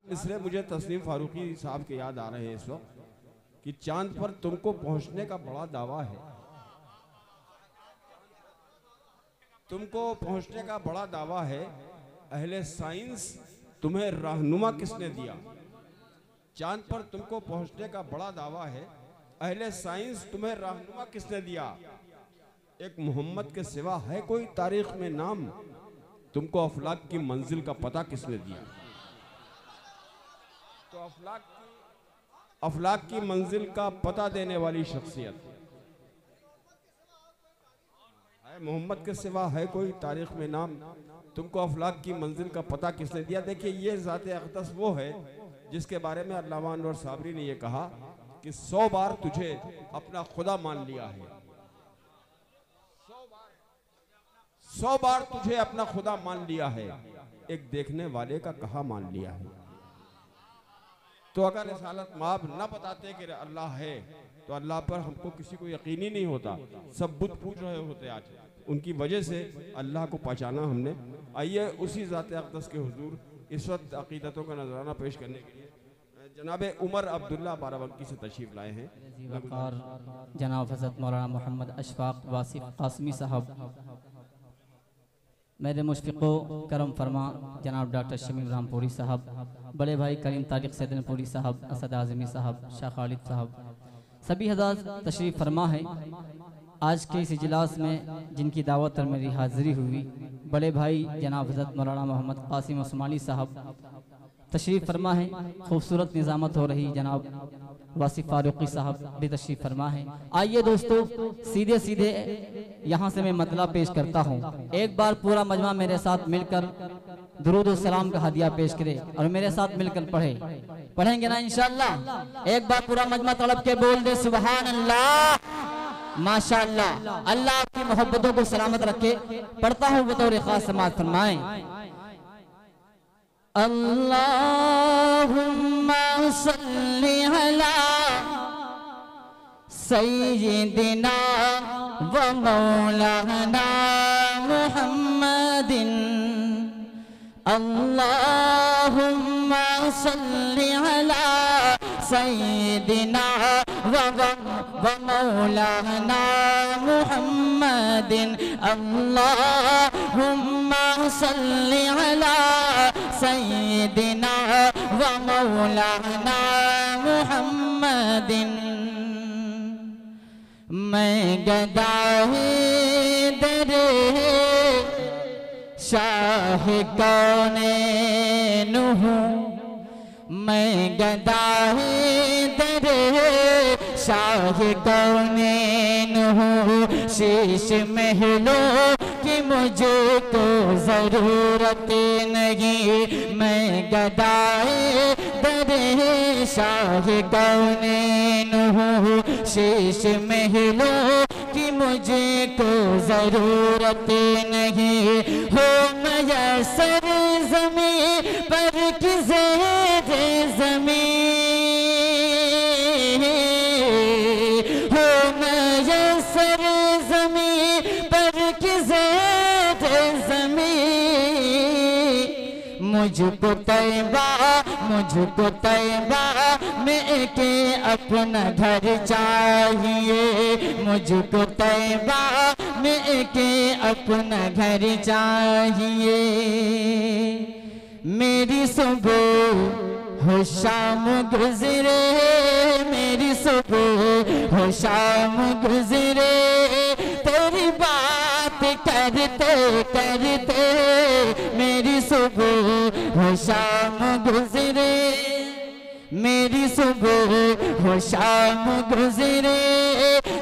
इसलिए मुझे तस्लीम फारूकी साहब के याद आ रहे हैं इस वक्त कि चांद पर तुमको पहुंचने का बड़ा दावा है, तुमको पहुंचने का बड़ा दावा है। अहले साइंस तुम्हें रहनुमा किसने दिया? चांद पर तुमको पहुंचने का बड़ा दावा है, अहले साइंस तुम्हें रहनुमा किसने दिया? एक मोहम्मद के सिवा है कोई तारीख में नाम? तुमको अफलाक की मंजिल का पता किसने दिया? तो अफलाक की मंजिल का पता देने वाली शख्सियत है। मोहम्मद के सिवा है कोई तारीख में नाम? तुमको अफलाक की मंजिल का पता किसने दिया? देखिए, ये ज़ात अक़दस वो है जिसके बारे में अल्लामा अनवर साबरी ने ये कहा कि 100 बार तुझे अपना खुदा मान लिया है, 100 बार तुझे अपना खुदा मान लिया है, एक देखने वाले का कहा मान लिया है। तो अगर रिसालत माब न बताते कि अल्लाह है तो अल्लाह पर हमको किसी को यकीन ही नहीं होता। सब बुत पूज रहे होते आज, उनकी वजह से अल्लाह को पहचाना हमने। आइए उसी ज़ात अक़दस के हुजूर इस वक्त अक़ीदतों का नजराना पेश करने के लिए जनाब उमर अब्दुल्ला बाराबंकी से तशरीफ लाए हैं। जनाब हज़रत मौलाना मोहम्मद अशफाक वासिफ कासमी साहब, मेरे मुशफ़िक़ो करम फरमा जनाब डॉक्टर शमीम रामपुरी साहब, बड़े भाई करीम तारिक सैदनपुरी साहब, असद आज़मी साहब, शाह खालिद साहब, सभी हज़रात तशरीफ़ फरमा है। आज के इस इजलास में जिनकी दावत पर मेरी हाज़िरी हुई, बड़े भाई जनाब हज़रत मौलाना मोहम्मद कासिम उस्मानी साहब तशरीफ़ फरमा है। खूबसूरत निज़ामत हो रही जनाब वासिफ फारूकी साहब भी तशरीफ़ फरमा है। आइए दोस्तों, सीधे सीधे यहाँ से मैं मतला पेश करता हूँ। एक बार पूरा मजमा मेरे साथ मिलकर दुरूद और सलाम का हदिया पेश करे और मेरे साथ मिलकर पढ़ेंगे ना इंशाअल्लाह। एक बार पूरा मजमा तड़प के बोल दे सुभान अल्लाह, माशाअल्लाह। अल्लाह आपकी मोहब्बतों को सलामत रखे। पढ़ता हूँ बतौर खास समाज फरमाएं। अल्लाहुम्मा सल्ली अला सय्यिदिना व मौलाना मुहम्मदिन। अल्लाहुम्मा सल्ली अला सय्यिदिना व मौलाना मुहम्मदिन। अल्लाहुम्मा सल्ली अला सय्यिदिना व मौलाना मुहम्मदिन। मैं गदाहे दरे शाह कौनैन हूँ, मैं गदाहे दरे शाह कौनैन हूँ। शीश महलों की मुझको जरूरत नहीं, मैं गदाए दरे शाह कौनैन हूँ। शीश महलों की मुझको जरूरत नहीं, हो मयसर ज़मीं पर कि ज़ेरे ज़मीं, हो मयसर ज़मीं पर कि ज़ेरे ज़मीं। मुझको तैबा में के अपना घर चाहिए, मुझको तैबा में के अपना घर चाहिए। मेरी सुबह हो शाम गुजरे, मेरी सुबह हो शाम गुजरे, तेरी बात करते करते मेरी सुबह हो शाम गुजरे, मेरी सुबह हो शाम गुजरे,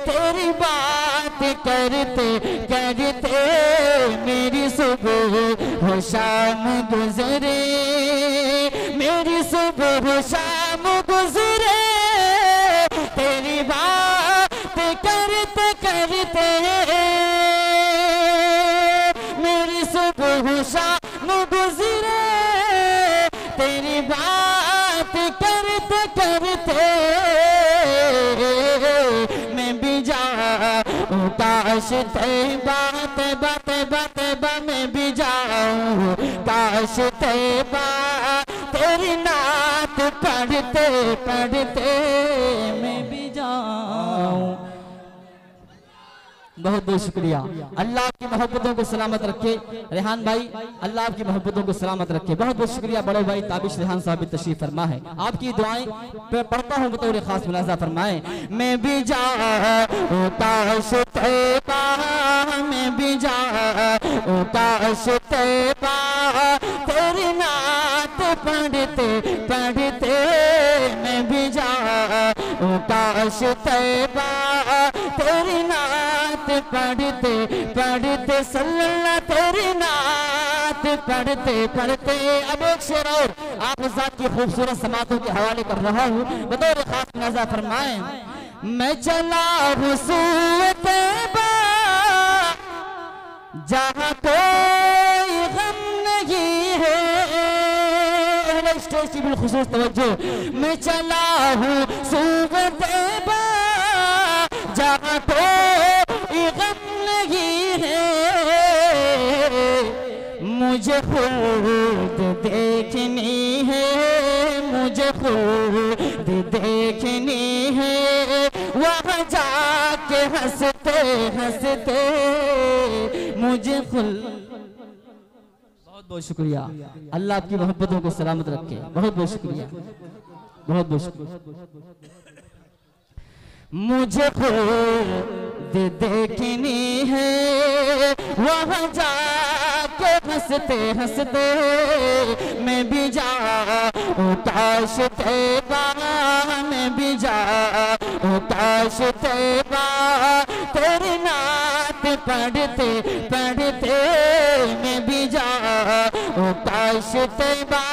तेरी बात करते करते मेरी सुबह हो शाम गुजरे, मेरी सुबह हो शाम गुजरे, तेरी बात करते करते मेरी सुबह हो शाम गुजरे, तेरी बात करते करते मैं भी जाऊँ काश तैबा तैबा तैबा तैबा मैं भी जाऊँ काश तैबा तेरी नात पढ़ते पढ़ते मैं भी जाऊं। बहुत बहुत शुक्रिया। अल्लाह आपकी मोहब्बतों को सलामत रखे। रेहान भाई अल्लाह आपकी मोहब्बतों को सलामत रखे। बहुत बहुत शुक्रिया। बड़े भाई ताबिश रेहान साहब तशरीफ फरमा है। आपकी दुआएं पढ़ता हूँ बतौर खास मुलाजा फरमाए। मैं भी जाऊं काश तैबा, मैं भी जाऊं काश तैबा, तेरी नात पढ़ते पढ़ते मैं भी जाऊं काश तैबा, तेरी नात पढ़ते पढ़ते सल्लल्लाह, तेरी नात पढ़ते पढ़ते। अब एक शेर और आप ज़ात की खूबसूरत समातों के हवाले कर रहा हूँ बतौर खास मुलाजा फरमाएं। मैं चला हूँ तैबा जहाँ कोई गम नहीं है, स्टेज की बिलखुसूस तवज्जो। मैं चला हूँ तैबा जहाँ कोई गम नहीं है, मुझे खुद देखनी है, मुझे खुद देखनी है, वहाँ जाके हंसते हंसते मुझे खुद। बहुत बहुत शुक्रिया। अल्लाह आपकी मोहब्बतों को सलामत रखे। बहुत बहुत शुक्रिया। बहुत बहुत शुक्रिया। मुझे खुद देखनी है, वहाँ जाके हंसते हंसते मैं भी जाऊं काश तैबा, मैं भी जाऊं काश तैबा, तेरी नात पढ़ते पढ़ते मैं भी जाऊं काश तैबा।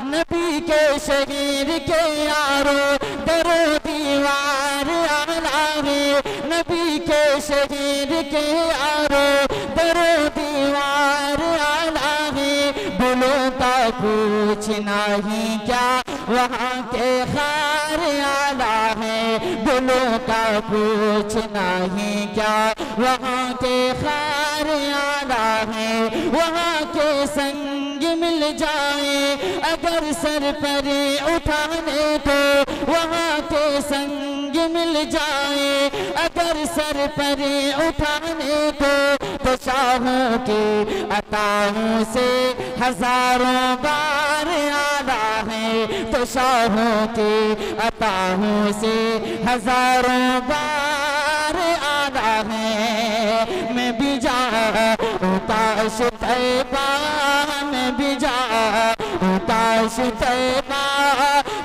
नबी के शहीद के यारो दरो दीवार आला है, नबी के शहीद के यारो दरो दीवार आला है, बोलो का कुछ नहीं क्या वहाँ के खार आला है, बोलो का कुछ नहीं क्या वहाँ के खार आला है, वहाँ के संग मिल जाए अगर सर पर उठाने को, वहाँ के संग मिल जाए अगर सर पर उठाने को, तो शाहों की अताओं से हजारों बार आला है, तो शाहों की अताओं से हजारों बार आला है। मैं भी जाऊं काश तैबा, मैं भी जाऊं काश तैबा,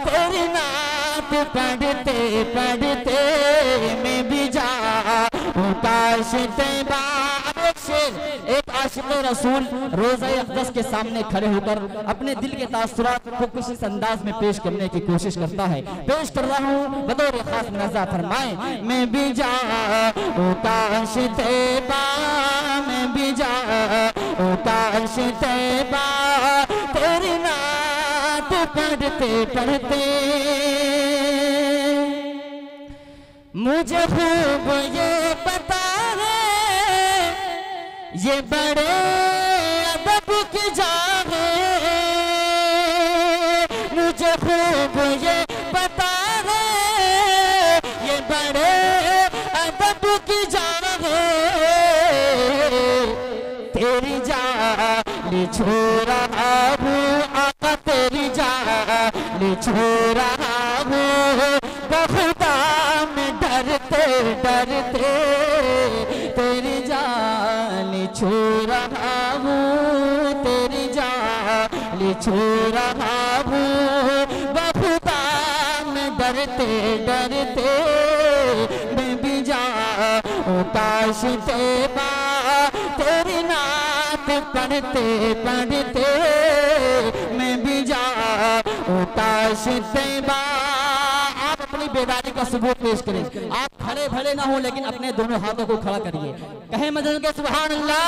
तेरी नात पढ़ते पढ़ते मैं भी जाऊं काश तैबा। एक आशिक़ रसूल रोज़ा अक़दस के सामने खड़े होकर अपने दिल के तासुरात को कुछ इस अंदाज में पेश करने की कोशिश करता है। पेश कर रहा हूँ बतौर खास मुलाज़ा फरमाएं। मैं भी जाऊं काश तैबा, मैं भी जाऊं काश तैबा, तेरी नात पढ़ते पढ़ते मुझे खूब ये पता है ये बड़े अदब की जाग है, मुझे खूब ये पता है ये बड़े अदब की जाग है, तेरी जान छू रहा हूँ आका, तेरी जान छू रहा हूँ बहुता में डरते डरते, तेरी जान छू रहा हूँ, तेरी जान छू रहा हूँ बहुता में डरते डरते, मैं भी जाऊं काश तैबा, तेरी नात पढ़ते पढ़ते मैं भी जाऊं काश तैबा। आप अपनी बेदारी का सबूत पेश करें। आप खड़े भले ना हो लेकिन अपने दोनों हाथों को खड़ा करिए, कहे मदद के सुभान अल्लाह,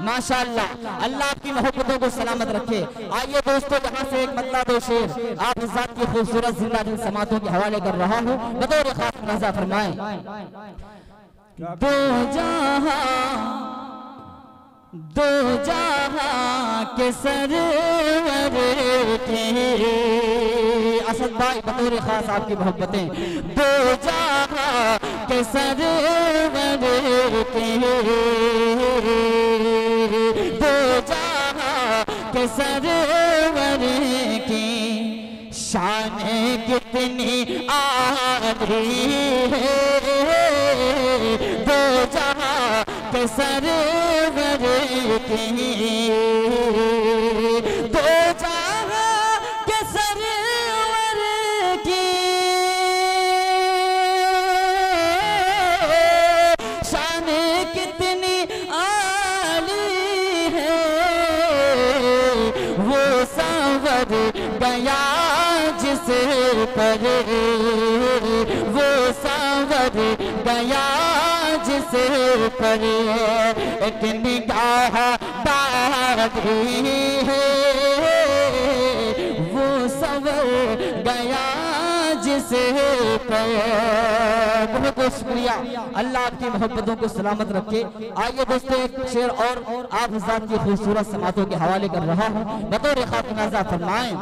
माशाअल्लाह। अल्लाह आपकी मोहब्बतों को सलामत रखे। आइए दोस्तों, यहाँ से एक मतलब दो शेर आप ज़ात की खूबसूरत जिंदा दिल समातों के हवाले कर रहा हूँ बतौर खास मुलाज़ा फरमाएं। दो जहां के सरवर की असद भाई बतौर खास आपकी मोहब्बतें दो जहां के सरवर की दो जहां के सरवर की शान कितनी आली है दो जहां के सरवर की दो जहां के सरवर की शान कितनी आली है वो संवर गया जिस पर वो संवर गया जिस पर एक निगाह डाली है वो संवर गया जिस पर। बहुत बहुत शुक्रिया, अल्लाह आपकी मोहब्बतों को सलामत रखे। आइए दोस्तों एक शेर और आप हज़रात की खूबसूरत समातों के हवाले कर रहा हूँ। बतौर खातिनाज़ा फरमाएं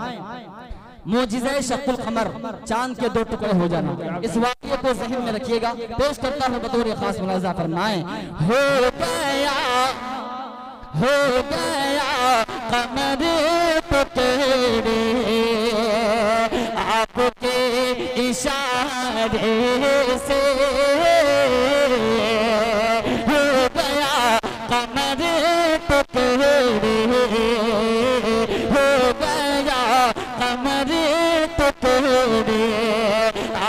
मोजिज़े शक्कुल क़मर, चांद के दो टुकड़े हो जाना। इस वाक़ये को ज़हन में रखिएगा। पेश करता हूँ बतौर खास मुलाज़ा फरमाएं हो गया कमर टुकड़े आपके इशारे से हो गया कमर टुकड़े हो गया कमर टुकड़े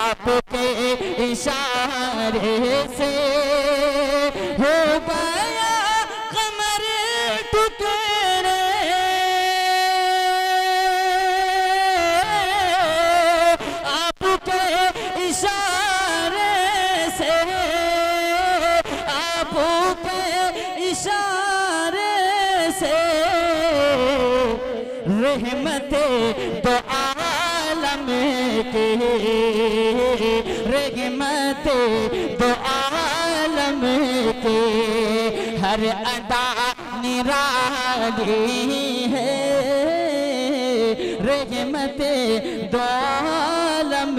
आपके इशारे से हो गया कमर टुकड़े आपके इशारे से आपके इशारे से रहमते तो आलम की रहमते तो आलम की हर अदा निराली है रहमते दो आलम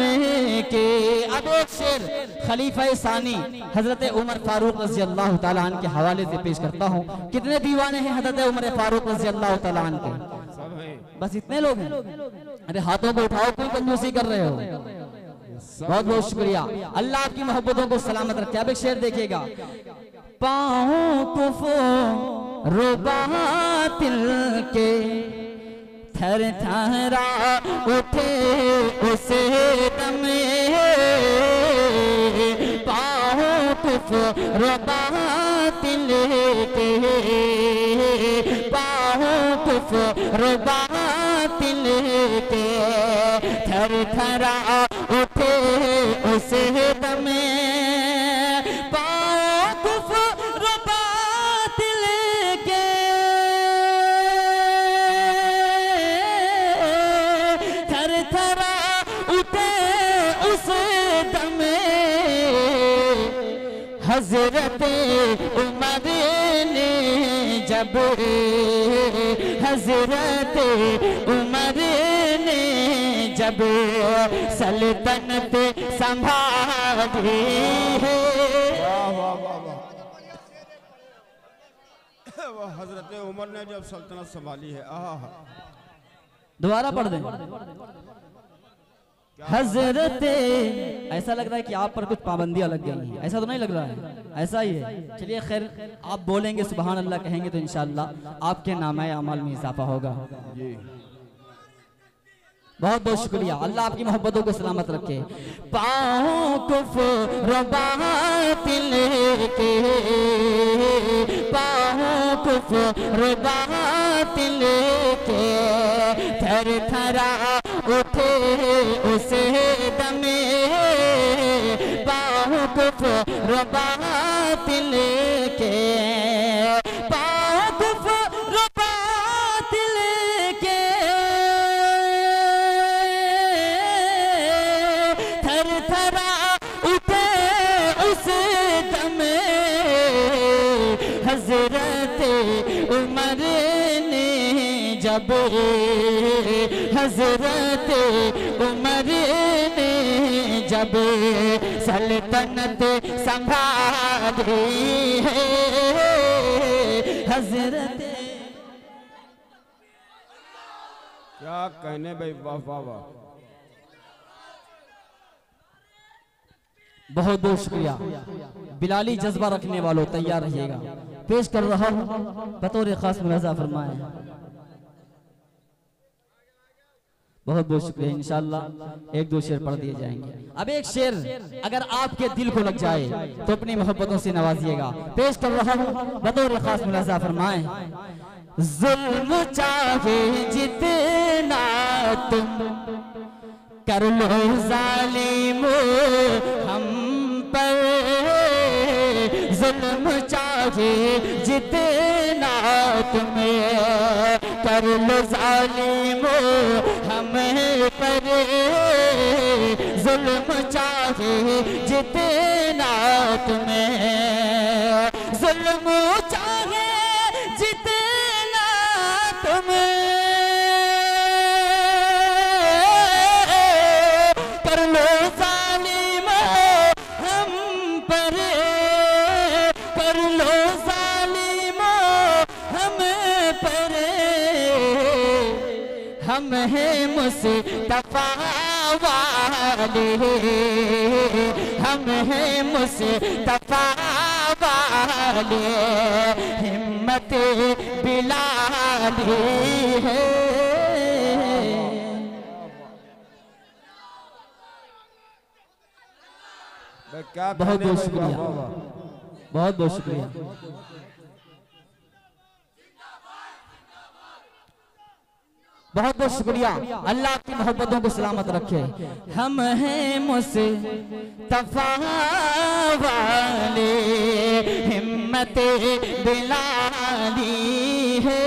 की। अब एक शेर खलीफा सानी हजरत उमर फारूक रज़ी अल्लाह ताला अन्हु के हवाले से पेश करता हूँ। कितने दीवाने हैं हजरत उमर फारूक रज़ी अल्लाह ताला अन्हु के? बस इतने लोग हैं? अरे हाथों को उठाओ, कोई कंजूसी कर रहे हो। बहुत बहुत शुक्रिया, अल्लाह आपकी मोहब्बतों को सलामत रखे। अब एक शेर देखिएगा पाँव कुफो रुबातिल के थर थरा उठे उसे दमे पाँव कुफो रुबातिल के पाँव कुफो रुबातिल के थर थरा उठे उसे दमे पाँव कुफो रुबातिल के थर थरा उठे उस दमे हजरत उमर ने जब हजरत उमर ने जब सल्तनत संभाली है हजरत उमर ने जब सल्तनत संभाली है। दोबारा पढ़ दें। हजरत ऐसा लग रहा है कि आप पर कुछ पाबंदियां लग गई हैं, ऐसा तो नहीं लग रहा है? ऐसा ही है। चलिए खैर, आप बोलेंगे सुभान अल्लाह कहेंगे तो इंशाअल्लाह आपके नामे अमाल में इजाफा होगा। बहुत बहुत शुक्रिया, अल्लाह आपकी मोहब्बतों को सलामत रखे। पाँव कुफो रुबातिल के पाँव कुफो रुबातिल के थर थरा उठे उसे दमे पाँव कुफो रुबातिल के पाँव कुफो रुबातिल के थर थरा उठे उस दमे हजरत उमर ने जब हजरत उमर ने जब सल्तनत संभाली है हजरत। क्या कहने भाई, वाह वाह वाह। बहुत बहुत शुक्रिया। बिलाली जज्बा रखने वालों तैयार रहिएगा। पेश कर रहा हूं बतौर खास मुलाजा फरमाए। बहुत बहुत शुक्रिया। इंशाअल्लाह एक दो शेर पढ़ दिए जाएंगे। अब एक शेर अगर आपके दिल को लग जाए तो अपनी मोहब्बतों से नवाजिएगा। पेश कर रहा हूं बतौर खास मुलाजा फरमाए। जुल्म चाहे जितना तुम कर लो जालिम हम पर, जुल्म चाहे जितना तुम कर लो जालिम हम पर, जुल्म चाहे जितना तुम, जुल्म चाहे जितना तुम कर लो जालिम हम पर, कर लो जालिम हम पर, हम हैं मुस्तफा वाले, हम हैं मुस्तफा वाले, हिम्मत बिलाली है। क्या बहुत कहने बहुत भाई, शुक्रिया। वाह वाह वाह। बहुत बहुत शुक्रिया। बहुत बहुत शुक्रिया। अल्लाह आपकी मोहब्बतों को सलामत रखे। हम हैं मुस्तफा वाले, हिम्मत बिलाली है।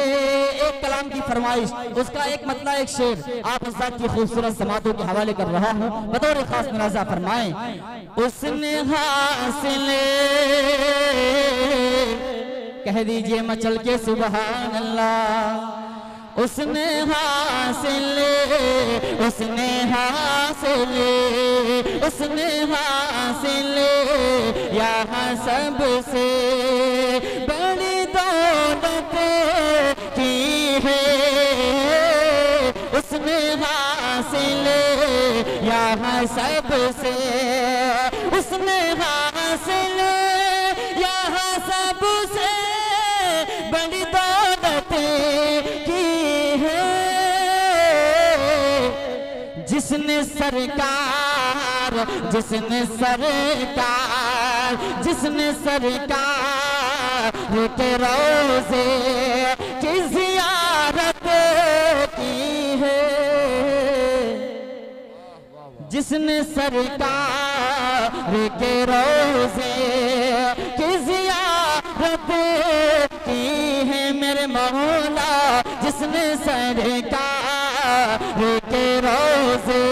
एक कलाम की फरमाइश, उसका एक मतलब एक शेर आप उस्ताद की खूबसूरत समातों के हवाले कर रहा हूँ बतौर खास मुलाजा फरमाएं। उसने हासिल कह दीजिए मचल के सुभान अल्लाह। उसने हासिल, उसने हासिल, उसने हासिल यहाँ सबसे बड़ी दौलत की है, उसने हासिल यहाँ सबसे, उसने हासिल यहाँ सबसे बड़ी दौलत की है, जिसने सरकार, जिसने सरकार, जिसने सरकार के रोज़े की ज़ियारत की है, जिसने सरकार के रोज़े की ज़ियारत की है मेरे मौला, जिसने सरकार के रोज़े।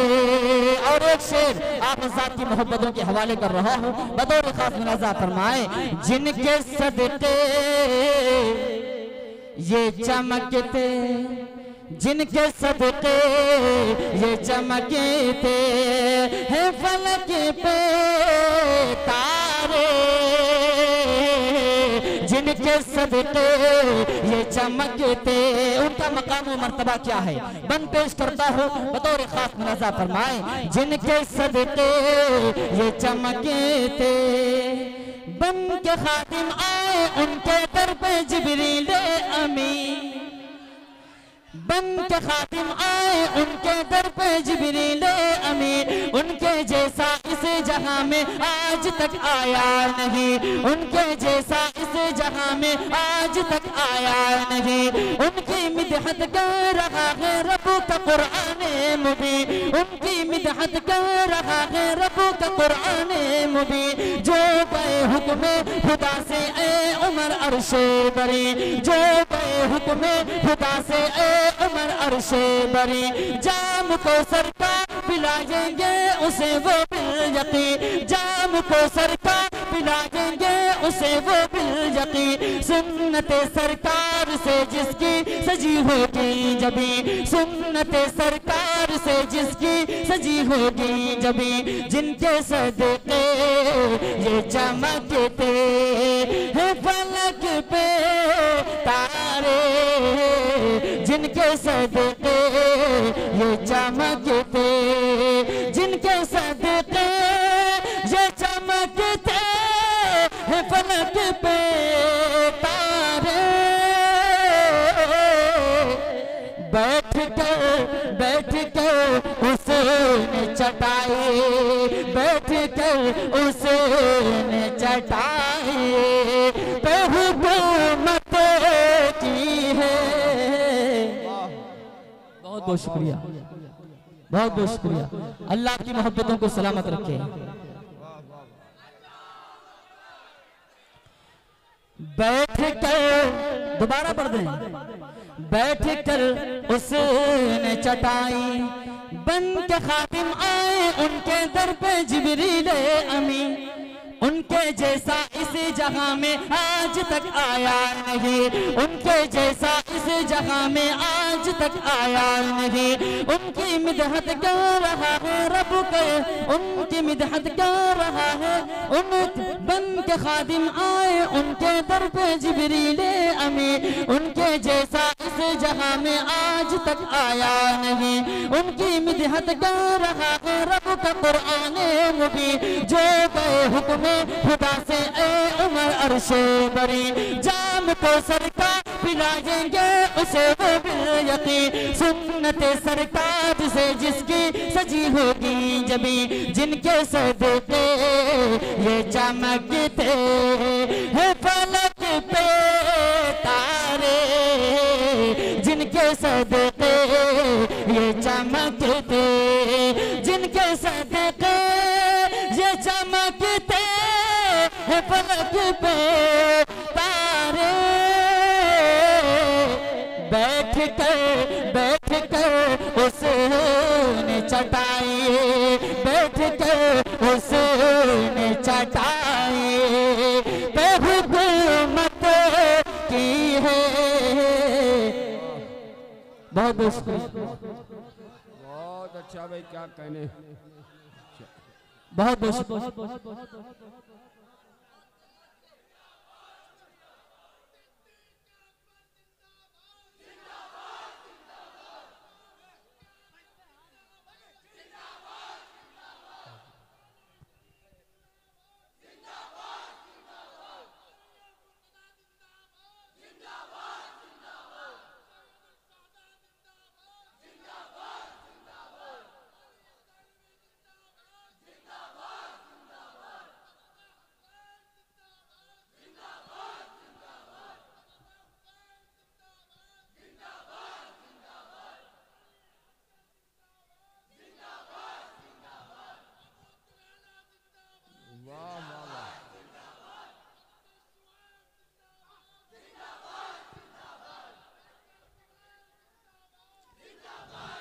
और एक शेर आप उस्ताद की मोहब्बतों के हवाले कर रहा हूँ बतौर खास मुलाजा फरमाए। जिनके सदके ये चमकते, जिनके सदके ये चमकते हैं फलक पे तारे, जिनके सदके ये चमकते, उनका मकाम और मर्तबा क्या है बन पेश करता हूँ बतौर खास मुलाजा फरमाए। जिनके सदके ये चमकते बन के खातिम आए उनके दर पे जिब्रील अमीन, बन के खातिम आए उनके दर पे जिब्रील अमीन, उनके जैसा इस जहां में आज तक आया नहीं, उनके जैसा इस जहां में आज तक आया नहीं, उनकी मिदहत कर रहा है रब का कुरान मुबीन, उनकी मिदहत कर रहा है रब का कुरान मुबीन, जो बेहुक्म खुदा से ए उमर अर्शे बरी, जो बेहुक्म खुदा से ए उमर अर्शे बरी, जाम को सरकार पिलाएंगे उसे वो बिल यकीन, जाम को सरकार पिलाएंगे उसे वो बिल यकीन, सुन्नते सरकार से जिसकी सजी होगी जबी, सुन्नते सरकार से जिसकी सजी होगी जबी, जिनके सदके ये चमकते हैं फलक पे तारे, जिनके सदके ये चमकते, जिनके सदके ये चमकते हैं फलक पे तारे। बैठ कर उसने चटाई, बैठ कर उसने चटाई पे हुकूमत की है। बहुत बहुत शुक्रिया, बहुत बहुत शुक्रिया। अल्लाह की मोहब्बतों को सलामत रखे। बैठ कर दोबारा पढ़ दें, बैठ कर उसने चटाई, बन के खातिम आए उनके दर पे जिब्रील अमीन, उनके जैसा इस जहां में आज तक आया नहीं, उनके जैसा इस जहां में आज तक आया नहीं। उनकी मिदहत कर रहा है रब के, उनकी मिदहत कर रहा है, उन बन के खादिम आए उनके दर पे जिब्रील अमीन, उनके जैसा इस जहां में आज तक आया नहीं। उनकी मिदहत कर रहा है रब का कुरान मुबीन, जो गए हुक्म खुदा से ए उमर अर्शे बरी, जाम को सरकार पिलाएंगे उसे वो बिल यकीन, सुन्नते सरकार से जिसकी सजी होगी जबी, जिनके सदके ये चमकते हैं फलक पे तारे, जिनके सदके ये चमकते, जिनके सदके ये चमकते हैं फलक पे तारे। बैठ कर उसने चटाई, बैठ कर उसने चटाई पे हुकूमत की है। बहुत बहुत शुक्रिया, बहुत अच्छा भाई, क्या कहने। बहुत बहुत शुक्रिया।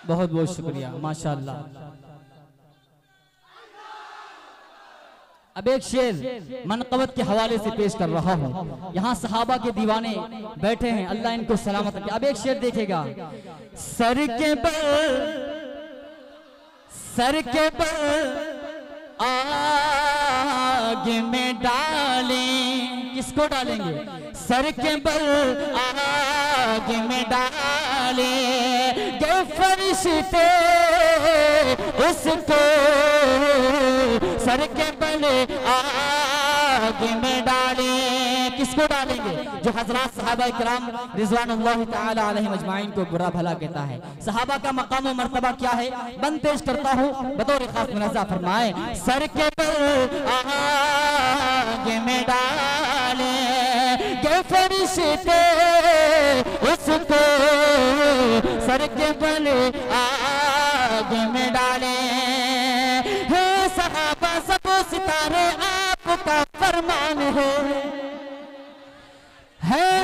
बहुत बहुत शुक्रिया, माशाअल्लाह। अब एक शेर मनक़बत के हवाले से पेश कर रहा हूँ। यहाँ सहाबा के दीवाने बैठे हैं, अल्लाह इनको सलामत रखे। अब एक शेर देखेगा, सर के बल आग में डालें, किसको डालेंगे? सर के बल आग में डालें, के फरिश्ते उसको सर के बल आग में डालें। किसको डालेंगे? जो हजरात सहाबा किराम रिज़वानुल्लाह ताला अलैहिम अजमाइन को बुरा भला कहता है। सहाबा का मकाम और मर्तबा क्या है? बंद पेश करता हूँ बतौर खास मुनाज़ा फरमाए, सर के बल आग में डाले, के फरिश्ते उसको सर के बल आग में डाले। हे सहाबा सब सितारे आपका फरमान है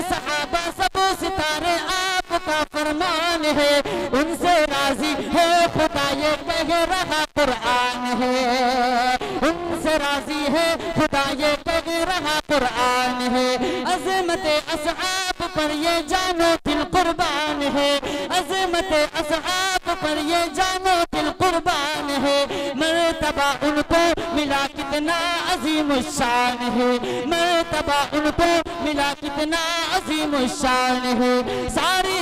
सहाबा सब सितारे आपका फरमान है, उनसे राजी है खुदा ये कह रहा कुरान है, उनसे राजी है खुदा ये कह रहा कुरान है। अज़मत असहाब पर ये जानो दिल कुर्बान है, अज़मत असहाब पर ये जानो दिल कुर्बान है। मर्तबा उनको मिला कितना अजीम शान है, मर्तबा उनको मिला कितना अजीम शान है। सारी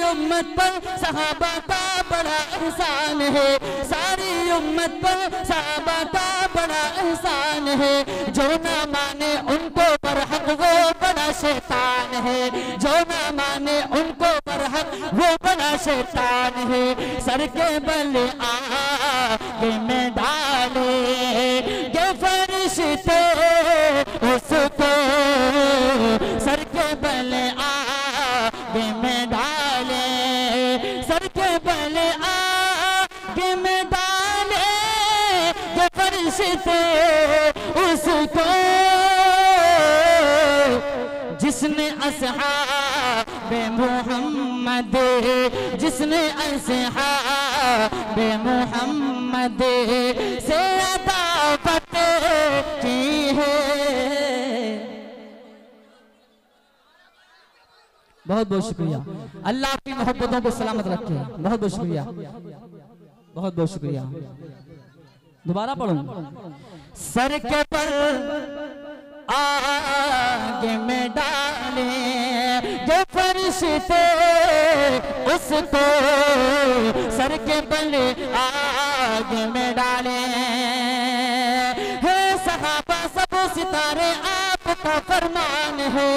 उम्मत पर सहाबा का बड़ा एहसान है, सारी उम्मत पर सहाबा का बड़ा एहसान है। जो ना माने उनको बरहक वो बड़ा शैतान है, जो ना माने उनको बरहक वो बड़ा शैतान है। सर के बल आगे में डाले ये फरिश्ते उसको, सर के बल आगे में डाले, सर के बल आगे में डाले ये फरिश्ते उसको, जिसने असहाबे मोहम्मद, जिसने असहाबे मोहम्मद से अदावत की है। बहुत बहुत शुक्रिया। अल्लाह आपकी मोहब्बतों को सलामत रखे। बहुत बहुत शुक्रिया, बहुत बहुत शुक्रिया। दोबारा पढ़ूं। सर के पर आगे में डाले जो फरिश्ते उसको, सर के बल आगे में डाले। है सहाबा सब सितारे आपका फरमान है,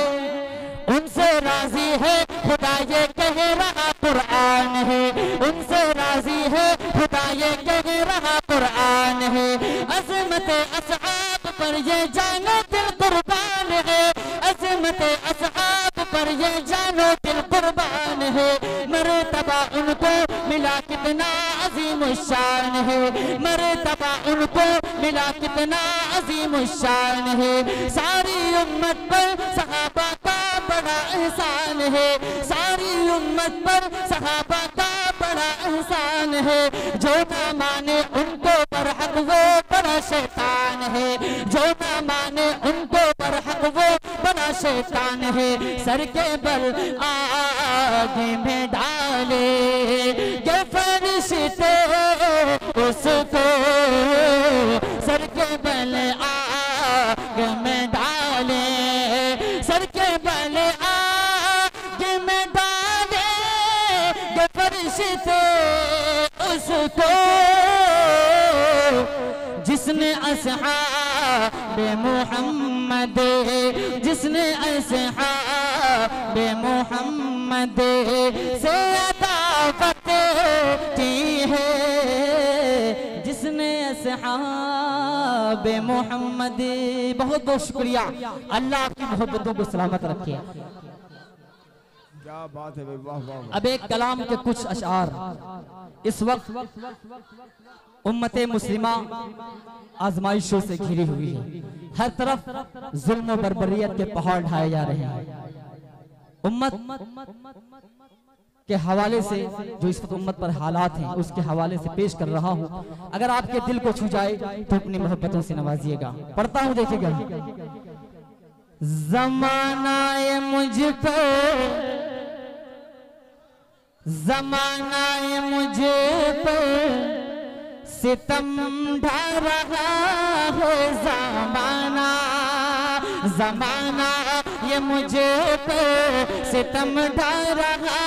उनसे राजी है खुदा ये कह रहा कुरान है, उनसे राजी है खुदा ये कह रहा कुरान है। अज़मत असहाब पर ये जानो दिल कुर्बान है, अज़मत असहाब पर ये जानो दिल कुर्बान है। मर्तबा उनको मिला कितना अजीम शान है, मर्तबा उनको मिला कितना अजीम शान है। सारी उम्मत पर सहाबा का बड़ा एहसान है, सारी उम्मत पर सहाबा का बड़ा एहसान है। जो ना माने उनको बरहक वो बड़ा शैतान है, जो ना माने उनको बरहक वो बड़ा शैतान है। सर के बल आगे में डाले ये फरिश्ते उसको, सर के बल आगे में डाले, सर के बल आगे में डाले ये फरिश्ते उसको, जिसने असहाबे मोहम्मद, जिसने असहाबे मोहम्मद से अदावत की है, जिसने असहाबे मोहम्मद। बहुत बहुत शुक्रिया। अल्लाह आपकी मोहब्बतों को सलामत रखे। क्या बात है भाई, वाह वाह। अब एक कलाम के कुछ अशआर। इस वक्त उम्मते मुस्लिमा आजमाइशों से घिरी हुई है, हर तरफ जुल्म और बर्बरियत के पहाड़ ढाए जा रहे हैं। उम्मत के हवाले से जो इस वक्त उम्मत पर हालात हैं उसके हवाले से पेश कर रहा हूं। अगर आपके दिल को छू जाए तो अपनी मोहब्बतों से नवाजिएगा। पढ़ता हूं, देखिएगा। ज़माना ये मुझ पे, ज़माना ये मुझे पे सितम ढा रहा है, ज़माना, ज़माना ये मुझे पे सितम ढा रहा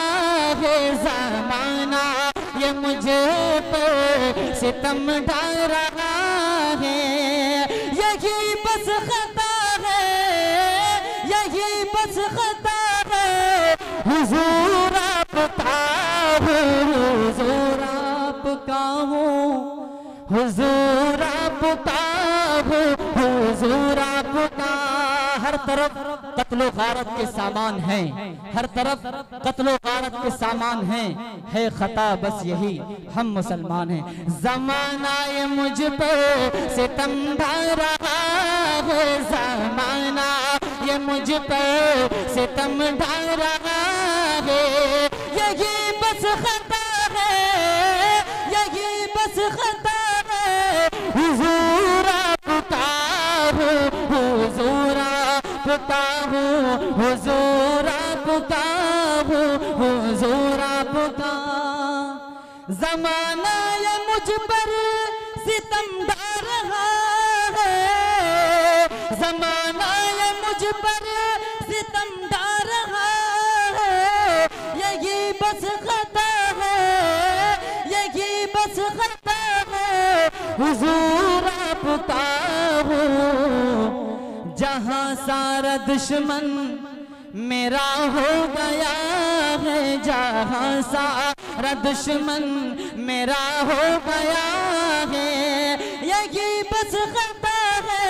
है, ज़माना ये मुझे पे सितम ढा रहा है। यही बस खता है, यही बस खता है, हुजूर आपका हूँ, हुजूर आपका हूँ, हुजूर आपका हूँ, हुजूर आपका। हर तरफ कत्लो गारत के सामान हैं, हर तरफ कत्लो गारत के सामान हैं, है खता बस यही हम मुसलमान हैं। ज़माना ये मुझ पे सितम ढा रहा है, ज़माना ये मुझ पे सितम ढा रहा है। यही बस खता है, यही बस खता है, हुजूर आपका हूँ, आपका हूँ, हुजूर आपका हूँ, हुजूर आपका। ज़माना ये मुझ पर सितम ढा रहा है, ज़माना ये मुझ पर सितम ढा रहा है, यही बस खता है, यही बस खता है, हुजूर आपका हूँ। जहाँ सारा दुश्मन मेरा हो गया है, जहाँ सारा दुश्मन मेरा हो गया है, यही बस खता है,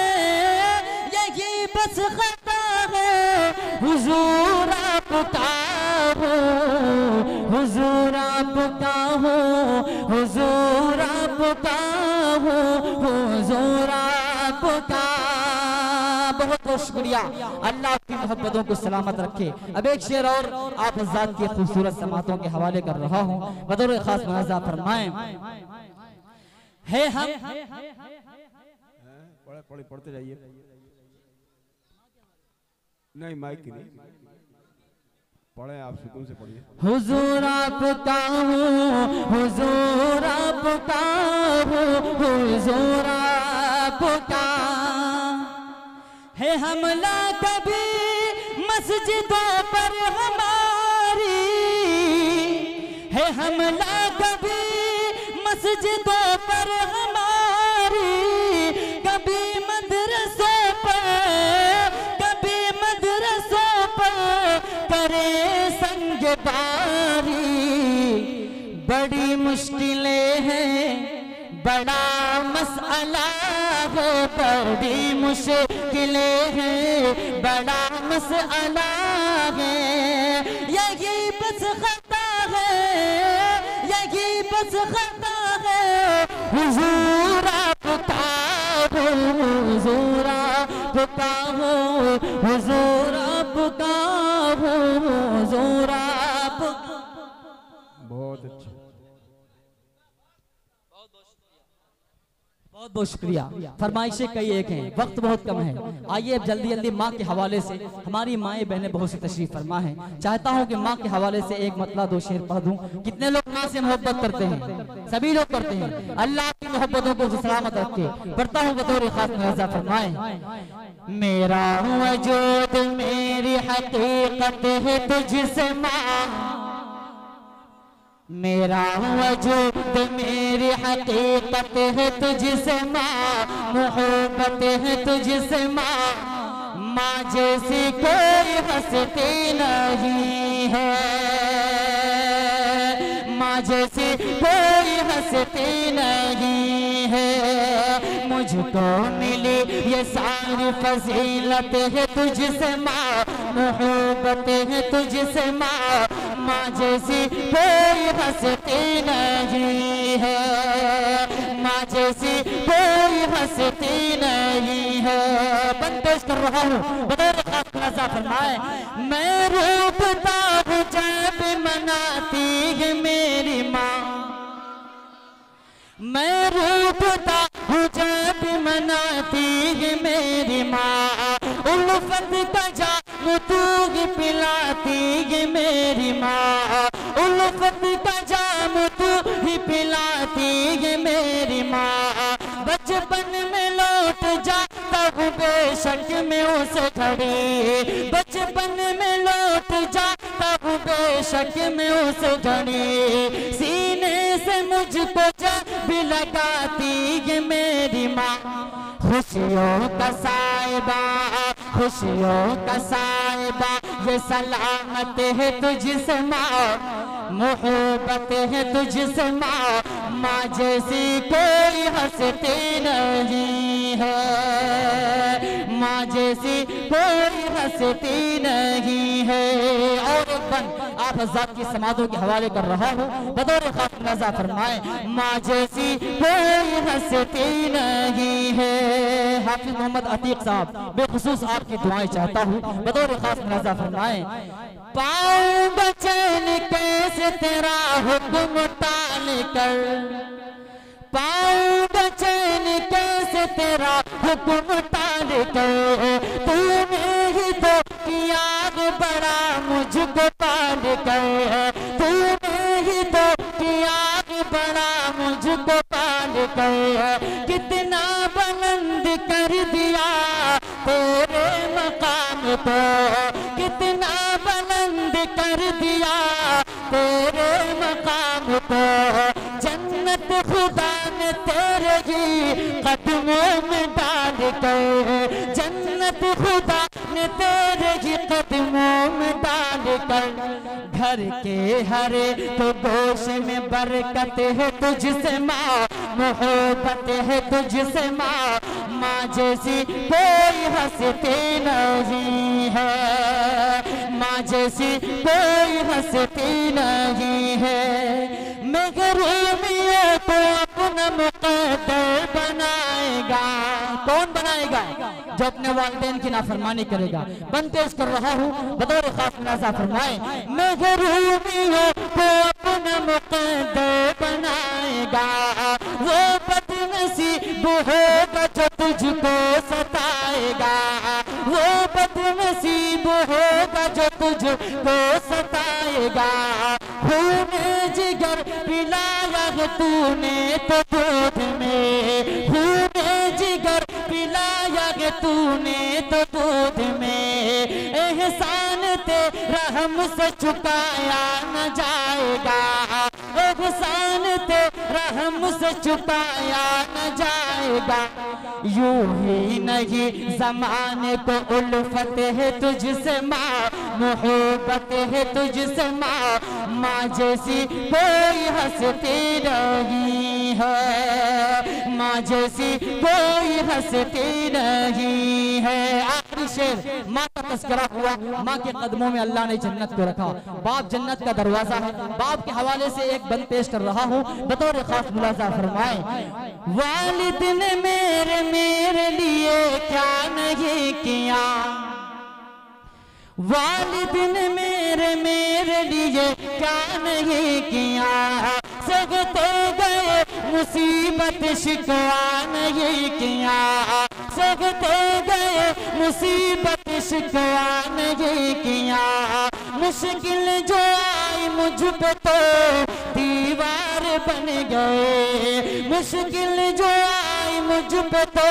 यही बस खता है, हुजूर आपका हो, हुजूर आपका हो, हुजूर आपका हो, हुजूर आपका। बहुत बहुत शुक्रिया, अल्लाह की मोहब्बतों को सलामत रखे। अब एक शेर और आप हज़रात की खूबसूरत समातों के हवाले कर रहा हूँ, बतौर खास मुआवजा फरमाएं। है हम पढ़ते जाइए, नहीं माइक नहीं पढ़े, आप सुकून से पढ़िए। हुजूर आपका हूँ, हुजूर आपका हूँ, हुजूर आपका। है हमला कभी मस्जिदों पर हमारी, है हमला कभी मस्जिदों पर हमारी, कभी मदरसों पर, कभी मदरसों पर करे संगदारी। बड़ी मुश्किलें हैं, बड़ा मसला है, बड़ी मुश्किलें हैं, बड़ा मसला है, यही बस खता है, यही बस खता है, हुजूर आपका हो, हुजूर आपका हो, हुजूर आपका हो, हुजूर आपका। बहुत अच्छा, बहुत बहुत शुक्रिया। फरमाइशें कई एक हैं, वक्त बहुत कम है। आइए अब जल्दी जल्दी माँ के हवाले से, हमारी माएँ बहनें बहुत सी तशरीफ फरमा हैं, चाहता हूँ कि माँ के हवाले से एक मतला दो शेर पढ़ दूँ। कितने लोग माँ से मोहब्बत करते हैं? सभी लोग करते हैं। अल्लाह की मोहब्बतों को सलामत रखे। पढ़ता हूँ बतौर खास मुआवजा फरमाएं। मेरा वजूद मेरी हकीकत है तुझसे माँ, मेरा वजूद मेरी हकीकत है तुझसे माँ, मोहब्बत है तुझसे माँ, माँ जैसी कोई हस्ती नहीं है, माँ जैसी कोई हस्ती नहीं है। मुझको मिली ये सारी फजीलत है तुझसे माँ, मोहब्बत है तुझसे माँ, माँ जैसी कोई हस्ती नहीं है, माँ जैसी कोई हस्ती नहीं है। बंदिश कर रहा हूँ बतौर खास मुआवजा फरमाए। मैं रूपता हूँ जब मनाती है मेरी माँ, मैं रूपता हूँ जब मनाती है मेरी माँ, उल्फत का जाम दूध पिलाती है मेरी माँ, उल्फत का जाम दूध पिलाती है मेरी माँ। बचपन में लौट जाता हूँ बेशक मैं उस घड़ी, बचपन में लौट जाता हूँ बेशक मैं उस घड़ी, सीने से मुझको जब भी लगाती है मेरी माँ। खुशियों का साहिबा, खुशियों का साहिबा, ये सलामत है तुझसे माँ, मोहब्बत है तुझसे माँ, माँ जैसी कोई हस्ती नहीं है, माँ जैसी कोई हस्ती नहीं है। और एक बन आप हज़रात की समाधों के हवाले कर रहा हूँ, बतौर खास मुआवजा फरमाए। माँ जैसी कोई हस्ती नहीं है। हाफिज मोहम्मद अतीक साहब, बेखुसूस आपकी दुआएं चाहता हूँ, बतौर खास मुआवजा फरमाए। पाऊंगा चैन कैसे तेरा हुक्म टाल कर, पाऊंगा चैन कैसे तेरा हुक्म टाल कर, तूने ही किया बड़ा मुझको पाल कर, तूने ही तो किया बड़ा मुझको पाल कर, कितना बुलंद कर दिया तेरे मकाम को, कितना बुलंद कर दिया तेरे मकाम को, जन्नत खुदा ने तेरे ही कदमों में डाल कर, जन्नत खुदा ने तेरे ही कदमों में डाल कर, घर के हरे तो गोश में बरकत है तुझसे माँ, मोहब्बत है तुझसे माँ, माँ जैसी कोई हंसती नहीं है, माँ जैसी कोई हंसती नहीं है। महरूमियों को अपना मुक़द्दर बनाएगा, कौन बनाएगा? जो अपने वालिदैन की नाफरमानी करेगा। बंद पेश कर रहा हूँ बतौर खास मुलाज़ा फरमाए, महरूमियों को अपना मुक़द्दर बनाएगा, वो बदनसीब होगा जो तुझको सताएगा, वो बदनसीब होगा जो तुझको सताएगा, खून जिगर पिलाया है तूने तो दूध में, खून जिगर पिलाया है तूने तो दूध में, एहसान तेरा हमसे चुकाया न जाएगा, एहसान तेरा हमसे चुकाया न जाएगा। यूं ही नहीं ज़माने को उल्फत है तुझसे माँ, मोहब्बत है तुझसे माँ, माँ जैसी कोई हंसती नहीं है, माँ जैसी कोई हंसती नहीं है। आखिरी शेर, माँ का तस्करा हुआ, माँ के कदमों में अल्लाह ने जन्नत को रखा, बाप जन्नत का दरवाजा है। बाप के हवाले से एक बंद पेश कर रहा हूँ बतौर खास मुलाज़ा फरमाए, वालिद ने मेरे लिए क्या नहीं किया, वालिद ने मेरे लिए क्या नहीं किया, सहते गए मुसीबत शिकवा नहीं किया, सहते गए मुसीबत शिकवा नहीं किया, मुश्किल जो आई मुझ पे तो दीवार बन गए, मुश्किल जो आई मुझ पे तो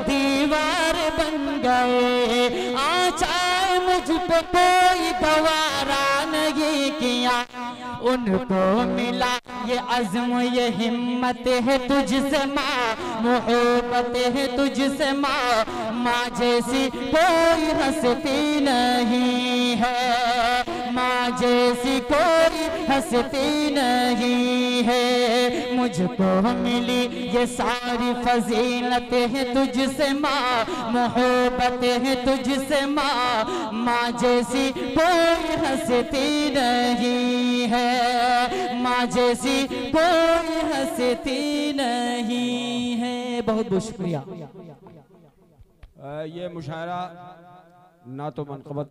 दीवार बन गए, आचार मुझ पे कोई गवारा नहीं किया, उनको मिला ये अज़्म ये हिम्मत है तुझसे माँ, मोहब्बत है तुझसे माँ, माँ जैसी कोई हंसती नहीं है, माँ जैसी कोई हंसती नहीं है। मुझको मिली ये सारी फजीलत है तुझसे माँ, मोहब्बत है तुझसे माँ, माँ जैसी कोई हंसती नहीं है, माँ जैसी कोई हंसती नहीं है। बहुत बहुत शुक्रिया। ये मुशायरा ना तो मनक़बत